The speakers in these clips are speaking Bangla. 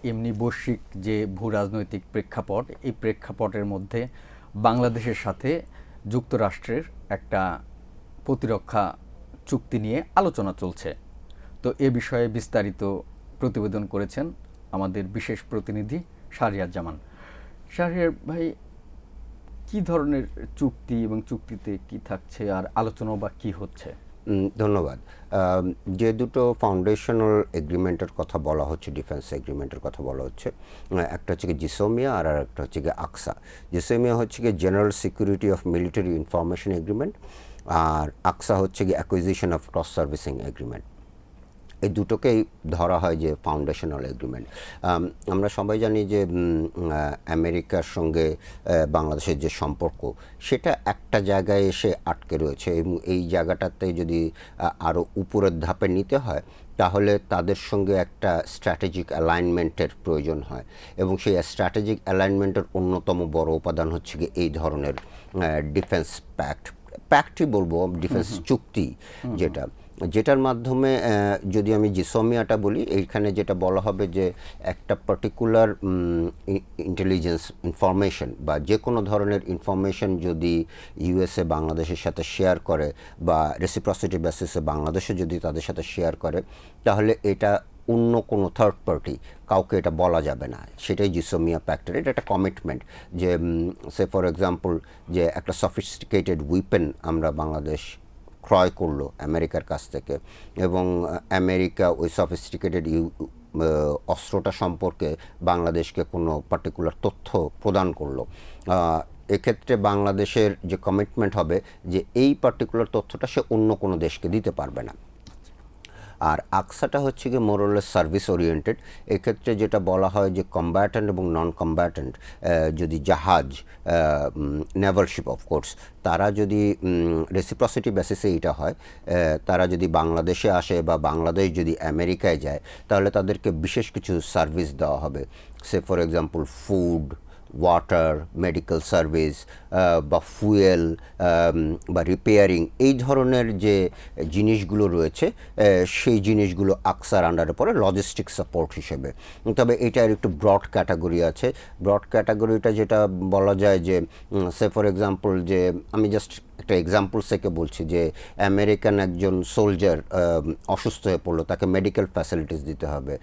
এমনি বৈশ্বিক যে ভূ রাজনৈতিক প্রেক্ষাপট, এই প্রেক্ষাপটের মধ্যে বাংলাদেশের সাথে যুক্তরাষ্ট্রের একটা প্রতিরক্ষা চুক্তি নিয়ে আলোচনা চলছে। তো এ বিষয়ে বিস্তারিত প্রতিবেদন করেছেন আমাদের বিশেষ প্রতিনিধি শাহরিয়ার জামান। শাহরিয়ার ভাই, কি ধরনের চুক্তি এবং চুক্তিতে কি থাকছে, আর আলোচনা বা কি হচ্ছে? ধন্যবাদ। যে দুটো ফাউন্ডেশনাল এগ্রিমেন্টের কথা বলা হচ্ছে, ডিফেন্স এগ্রিমেন্টের কথা বলা হচ্ছে, একটা হচ্ছে কি জিসোমিয়া আর একটা হচ্ছে কি আকসা। জিসোমিয়া হচ্ছে কি general security of military information agreement, আর আকসা হচ্ছে কি acquisition of cross servicing agreement. এই দুটোকেই ধরা হয় যে ফাউন্ডেশনাল এগ্রিমেন্ট। আমরা সবাই জানি যে আমেরিকার সঙ্গে বাংলাদেশের যে সম্পর্ক, সেটা একটা জায়গায় এসে আটকে রয়েছে, এবং এই জায়গাটাতে যদি আরও উপরের ধাপে নিতে হয়, তাহলে তাদের সঙ্গে একটা স্ট্র্যাটেজিক অ্যালাইনমেন্টের প্রয়োজন হয়, এবং সেই স্ট্র্যাটেজিক অ্যালাইনমেন্টের অন্যতম বড় উপাদান হচ্ছে কি এই ধরনের ডিফেন্স প্যাক্টই বলবো, ডিফেন্স চুক্তি, যেটার মাধ্যমে যদি আমি জিসোমিয়াটা বলি, এইখানে যেটা বলা হবে যে একটা পার্টিকুলার ইন্টেলিজেন্স ইনফরমেশন বা যে কোনো ধরনের ইনফরমেশন যদি ইউএসএ বাংলাদেশের সাথে শেয়ার করে, বা রেসিপ্রসিটি বেসিসে বাংলাদেশে যদি তাদের সাথে শেয়ার করে, তাহলে এটা অন্য কোনো থার্ড পার্টি কাউকে এটা বলা যাবে না। সেটাই জিসোমিয়া প্যাক্টের। এটা একটা কমিটমেন্ট যে সে ফর এক্সাম্পল যে একটা সফিস্টিকেটেড উইপেন আমরা বাংলাদেশ ক্রয় করলো আমেরিকার কাছ থেকে, এবং আমেরিকা ওই সফিস্টিকেটেড অস্ত্রটা সম্পর্কে বাংলাদেশকে কোনো পার্টিকুলার তথ্য প্রদান করলো। এক্ষেত্রে বাংলাদেশের যে কমিটমেন্ট হবে যে এই পার্টিকুলার তথ্যটা সে অন্য কোনো দেশকে দিতে পারবে না। আর আকসাটা হচ্ছে কি মোরলেস সার্ভিস ওরিয়েন্টেড। এক্ষেত্রে যেটা বলা হয় যে কম্ব্যাটেন্ট এবং নন কম্ব্যাটেন্ট যদি জাহাজ, নেভাল শিপ অফকোর্স, তারা যদি রেসিপ্রসিটি বেসিসে এটা হয়, তারা যদি বাংলাদেশে আসে বা বাংলাদেশ যদি আমেরিকায় যায়, তাহলে তাদেরকে বিশেষ কিছু সার্ভিস দেওয়া হবে। Say for example food, water, medical service, বা ফুয়েল, বা রিপেয়ারিং, এই ধরনের যে জিনিসগুলো রয়েছে, সেই জিনিসগুলো আকসার আন্ডারে পড়ে লজিস্টিক সাপোর্ট হিসেবে। তবে এটার একটু ব্রড ক্যাটাগরি আছে। ব্রড ক্যাটাগরিটা যেটা বলা যায় যে সে ফর এক্সাম্পল যে আমি জাস্ট একটা এক্সাম্পল থেকে বলছি যে আমেরিকান একজন সোলজার অসুস্থ হয়ে পড়লো, তাকে মেডিকেল ফ্যাসিলিটিস দিতে হবে।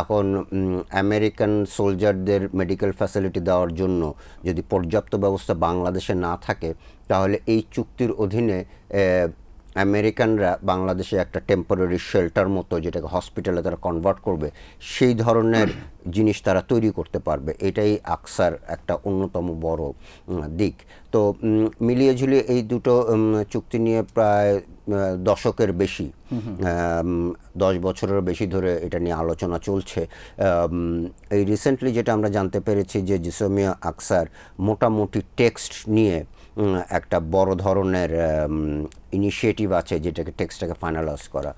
এখন আমেরিকান সোলজারদের মেডিকেল ফ্যাসিলিটি দেওয়ার জন্য যদি পর্যাপ্ত ব্যবস্থা বাংলাদেশে না থাকে, তাহলে এই চুক্তির অধীনে আমেরিকানরা বাংলাদেশে একটা টেম্পোরারি শেল্টার মতো, যেটাকে হসপিটালে তারা কনভার্ট করবে, সেই ধরনের জিনিস তারা তৈরি করতে পারবে। এটাই আকসার একটা অন্যতম বড় দিক। তো মিলিয়ে ঝুলিয়ে এই দুটো চুক্তি নিয়ে প্রায় দশকের বেশি, 10 বছরের বেশি ধরে এটা নিয়ে আলোচনা চলছে। এই রিসেন্টলি যেটা আমরা জানতে পেরেছি যে জিসোমিয়া আকসার মোটামুটি টেক্সট নিয়ে একটা বড় ধরনের ইনিশিয়েটিভ আছে, যেটাকে টেক্সটটাকে ফাইনালাইজ করা।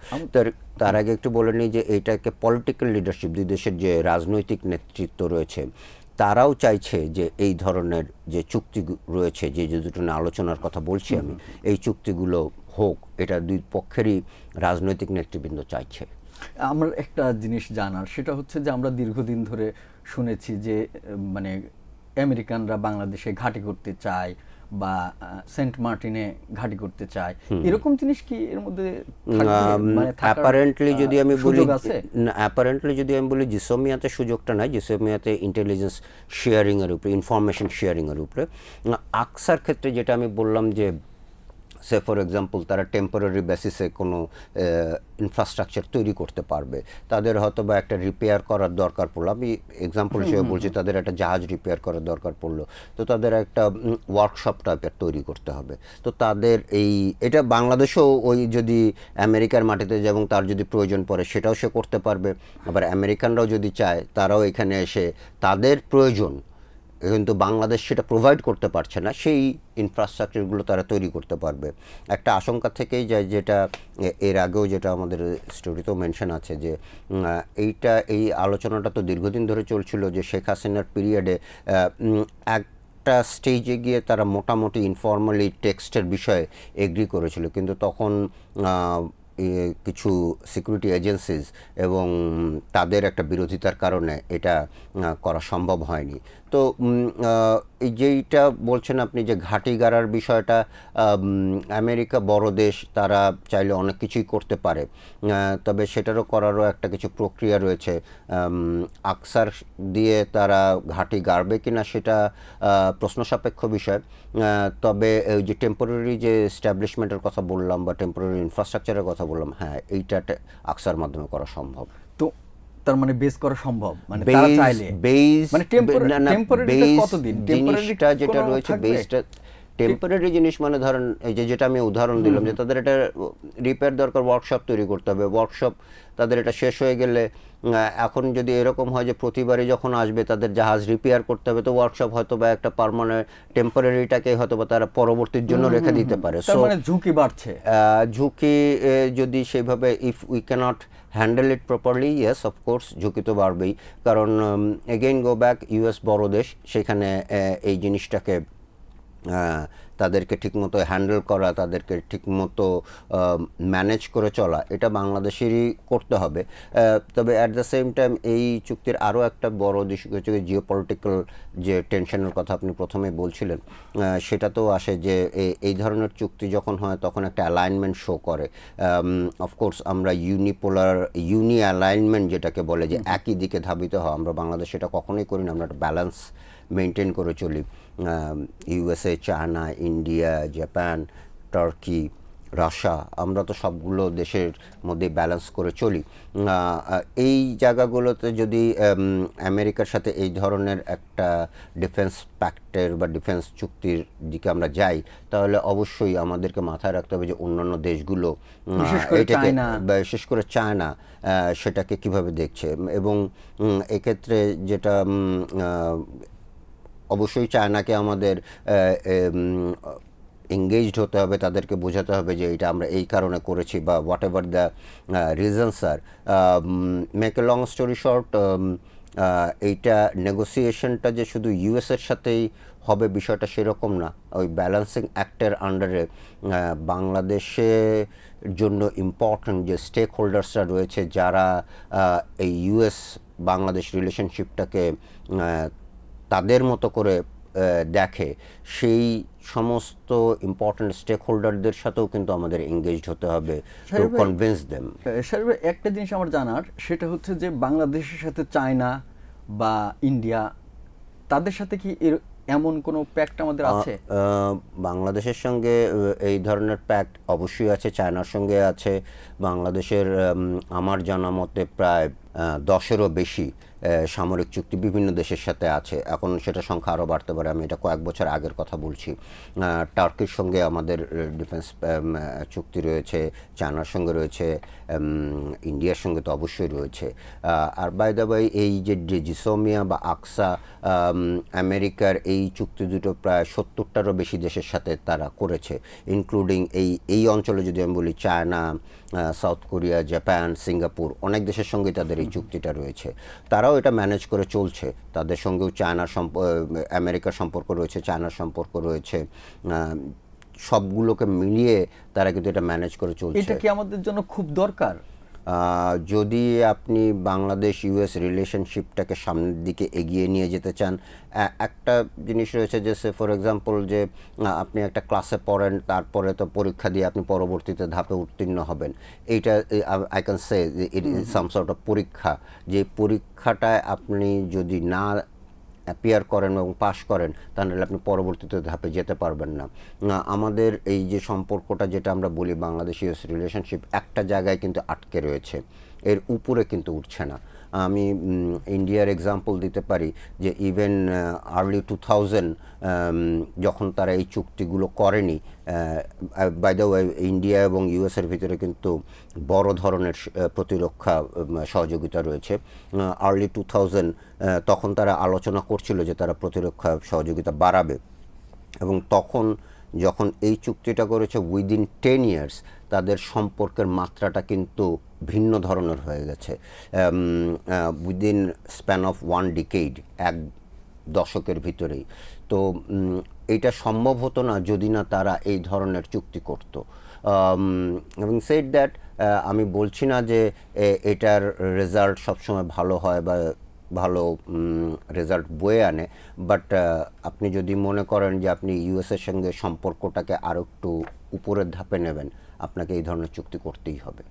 তার আগে একটু বলে নিই যে এইটাকে পলিটিক্যাল লিডারশিপ, দুই দেশের যে রাজনৈতিক নেতৃত্ব রয়েছে, তারাও চাইছে যে এই ধরনের যে চুক্তি রয়েছে, যে দুটো নিয়ে আলোচনার কথা বলছি আমি, এই চুক্তিগুলো হোক, এটা দুই পক্ষেরই রাজনৈতিক নেতৃবৃন্দ চাইছে। আমার একটা জিনিস জানার, সেটা হচ্ছে যে আমরা দীর্ঘদিন ধরে শুনেছি যে মানে আমেরিকানরা বাংলাদেশে ঘাঁটি করতে চায় বা সেন্ট মার্টিনে ঘাঁটি করতে চায়, এরকম জিনিস কি এর মধ্যে মানে অ্যাপারেন্টলি যদি আমি বলি, আছে? অ্যাপারেন্টলি যদি আমি বলি, জিসোমিয়াতে সুযোগটা নাই। জিসোমিয়াতে ইন্টেলিজেন্স শেয়ারিংয়ের উপরে, ইনফরমেশন শেয়ারিংয়ের উপরে। আকসার ক্ষেত্রে যেটা আমি বললাম যে সে ফর এক্সাম্পল তারা টেম্পোরারি বেসিসে কোনো ইনফ্রাস্ট্রাকচার তৈরি করতে পারবে, তাদের হয়তো বা একটা রিপেয়ার করার দরকার পড়লো, আমি এক্সাম্পল হিসেবে বলছি, তাদের একটা জাহাজ রিপেয়ার করার দরকার পড়লো, তো তাদের একটা ওয়ার্কশপ টাইপের তৈরি করতে হবে। তো তাদের এটা বাংলাদেশেও ওই যদি আমেরিকার মাটিতে এবং তার যদি প্রয়োজন পড়ে, সেটাও সে করতে পারবে। আবার আমেরিকানরাও যদি চায়, তারাও এখানে এসে তাদের প্রয়োজন, কিন্তু বাংলাদেশ সেটা প্রোভাইড করতে পারছে না, সেই ইনফ্রাস্ট্রাকচারগুলো তারা তৈরি করতে পারবে। একটা আশঙ্কা থেকেই যায়, যেটা এর আগেও যেটা আমাদের স্টোরিতেও মেনশন আছে, যে এই আলোচনাটা তো দীর্ঘদিন ধরে চলছিল, যে শেখ হাসিনার পিরিয়ডে একটা স্টেজে গিয়ে তারা মোটামুটি ইনফর্মালি টেক্সটের বিষয়ে এগ্রি করেছিল, কিন্তু তখন কিছু সিকিউরিটি এজেন্সিজ এবং তাদের একটা বিরোধিতার কারণে এটা করা সম্ভব হয়নি। তো এই যেইটা বলছেন আপনি যে ঘাঁটি গাড়ার বিষয়টা, আমেরিকা বড় দেশ, তারা চাইলে অনেক কিছুই করতে পারে, তবে সেটারও করারও একটা কিছু প্রক্রিয়া রয়েছে। আকসার দিয়ে তারা ঘাঁটি গাড়বে কিনা সেটা প্রশ্ন সাপেক্ষ বিষয়। তবে ওই যে টেম্পোরারি যে এস্টাবলিশমেন্টের কথা বললাম বা টেম্পোরারি ইনফ্রাস্ট্রাকচারের কথা বললাম, হ্যাঁ এইটা আকসার মাধ্যমে করা সম্ভব। তো তার মানে বেস করা সম্ভব, মানে তারা চাইলে বেস মানে টেম্পোরারিটা কতদিন? জিনিসটা যেটা রয়েছে, বেসটা টেম্পোরারি জিনিস, মানে ধরেন এই যে যেটা আমি উদাহরণ দিলাম যে তাদের এটা রিপেয়ার দরকার, ওয়ার্কশপ তৈরি করতে হবে, ওয়ার্কশপ তাদের এটা শেষ হয়ে গেলে, এখন যদি এরকম হয় যে প্রতিবারই যখন আসবে তাদের জাহাজ রিপেয়ার করতে হবে, তো ওয়ার্কশপ হয়তো বা একটা পার্মানেন্ট টেম্পোরারিটাকে হয়তো বা তারা পরবর্তীর জন্য রেখে দিতে পারে। তার মানে ঝুঁকি বাড়ছে। ঝুঁকি যদি সেইভাবে, if we can't handle it properly, yes of course ঝুঁকি তো বাড়বেই। কারণ এগেইন গো ব্যাক, ইউএস বড় দেশ, সেখানে এই জিনিসটাকে তাদেরকে ঠিকমতো হ্যান্ডেল করা, তাদেরকে ঠিকমতো ম্যানেজ করে চলা, এটা বাংলাদেশেরই করতে হবে। তবে অ্যাট দ্য সেম টাইম এই চুক্তির আরও একটা বড় দিক হচ্ছে জিওপলিটিক্যাল যে টেনশনের কথা আপনি প্রথমে বলছিলেন, সেটা তো আসে যে এই ধরনের চুক্তি যখন হয় তখন একটা অ্যালাইনমেন্ট শো করে। অফকোর্স আমরা ইউনি অ্যালাইনমেন্ট যেটাকে বলে, যে একই দিকে ধাবিত হওয়া, আমরা বাংলাদেশ সেটা কখনোই করি না। আমরা একটা ব্যালেন্স মেনটেন করে চলি। USA, China, India, Japan, turkey, Russia, আমরা তো সবগুলো দেশের মধ্যে ব্যালেন্স করে চলি। এই জায়গাগুলোতে যদি আমেরিকার সাথে এই ধরনের একটা ডিফেন্স প্যাক্টের বা ডিফেন্স চুক্তির দিকে আমরা যাই, তাহলে অবশ্যই আমাদেরকে মাথায় রাখতে হবে যে অন্যান্য দেশগুলো এটাকে, বিশেষ করে চায়না, সেটাকে কিভাবে দেখছে। এবং এক্ষেত্রে যেটা অবশ্যই চায়নাকে আমাদের এঙ্গেজড হতে হবে, তাদেরকে বোঝাতে হবে যে এটা আমরা এই কারণে করেছি, বা whatever the reasons are. Make a long story short, এইটা নেগোসিয়েশনটা যে শুধু ইউএসের সাথেই হবে বিষয়টা সেরকম না। ওই ব্যালেন্সিং অ্যাক্টের আন্ডারে বাংলাদেশে জন্য ইম্পর্ট্যান্ট যে স্টেক হোল্ডার্সরা রয়েছে, যারা এই ইউএস বাংলাদেশ রিলেশনশিপটাকে তাদের মতো করে দেখে, সেই সমস্ত ইম্পর্ট্যান্ট স্টেক হোল্ডারদের সাথেও কিন্তু আমাদের এঙ্গেজড হতে হবে, টু কনভিন্স দেম। একটা জিনিস আমার জানার, সেটা হচ্ছে যে বাংলাদেশের সাথে চায়না বা ইন্ডিয়া, তাদের সাথে কি এমন কোনো প্যাক্ট আমাদের আছে? বাংলাদেশের সঙ্গে এই ধরনের প্যাক্ট অবশ্যই আছে, চায়নার সঙ্গে আছে। বাংলাদেশের আমার জানা মতে প্রায় 10-এরও বেশি সামরিক চুক্তি বিভিন্ন দেশের সাথে আছে। এখন সেটা সংখ্যা আরও বাড়তে পারে, আমি এটা কয়েক বছর আগের কথা বলছি। টার্কির সঙ্গে আমাদের ডিফেন্স চুক্তি রয়েছে, চায়নার সঙ্গে রয়েছে, ইন্ডিয়ার সঙ্গে তো অবশ্যই রয়েছে। আর বাই দ্য বাই, এই যে জিসোমিয়া বা আকসা, আমেরিকার এই চুক্তি দুটো প্রায় 70টারও বেশি দেশের সাথে তারা করেছে, ইনক্লুডিং এই অঞ্চলে যদি আমি বলি, China, south Korea, Japan, Singapore, অনেক দেশের সঙ্গে তাদের এই চুক্তিটা রয়েছে। তারাও এটা ম্যানেজ করে চলছে, তাদের সঙ্গেও আমেরিকার সম্পর্ক রয়েছে, চায়নার সম্পর্ক রয়েছে, সবগুলোকে মিলিয়ে তারা কিন্তু এটা ম্যানেজ করে চলছে। এটা কি আমাদের জন্য খুব দরকার? যদি আপনি বাংলাদেশ ইউএস রিলেশনশিপটাকে সামনের দিকে এগিয়ে নিয়ে যেতে চান, একটা জিনিস রয়েছে যে, ফর এক্সাম্পল, যে আপনি একটা ক্লাসে পড়েন, তারপরে তো পরীক্ষা দিয়ে আপনি পরবর্তীতে ধাপে উত্তীর্ণ হবেন। এইটা I can say it is some sort of পরীক্ষা। যে পরীক্ষাটায় আপনি যদি না অ্যাপিয়ার করেন এবং পাশ করেন, তাহলে আপনি পরবর্তীতে ধাপে যেতে পারবেন না। আমাদের এই যে সম্পর্কটা, যেটা আমরা বলি বাংলাদেশ ইউএস রিলেশনশিপ, একটা জায়গায় কিন্তু আটকে রয়েছে, এর উপরে কিন্তু উঠছে না। আমি ইন্ডিয়ার এক্সাম্পল দিতে পারি যে ইভেন আর্লি 2000 যখন তারা এই চুক্তিগুলো করেনি, বাই দ্য ওয়ে ইন্ডিয়া এবং ইউএসের ভিতরে কিন্তু বড় ধরনের প্রতিরক্ষা সহযোগিতা রয়েছে। আর্লি 2000 তখন তারা আলোচনা করছিল যে তারা প্রতিরক্ষা সহযোগিতা বাড়াবে, এবং তখন যখন এই চুক্তিটা করেছে, উইদিন 10 ইয়ার্স তাদের সম্পর্কের মাত্রাটা কিন্তু ভিন্ন ধরনের হয়ে গেছে। উইদিন স্প্যান অফ 1 ডিকেড, 1 দশকের ভিতরেই। তো এইটা সম্ভব হতো না যদি না তারা এই ধরনের চুক্তি করতো। এবং সেড দ্যাট আমি বলছি না যে এটার রেজাল্ট সবসময় ভালো হয় বা ভালো রেজাল্ট বয়ে আনে, বাট আপনি যদি মনে করেন যে আপনি ইউএসের সঙ্গে সম্পর্কটাকে আরও একটু উপরের ধাপে নেবেন, আপনাকে এই ধরনের চুক্তি করতেই হবে।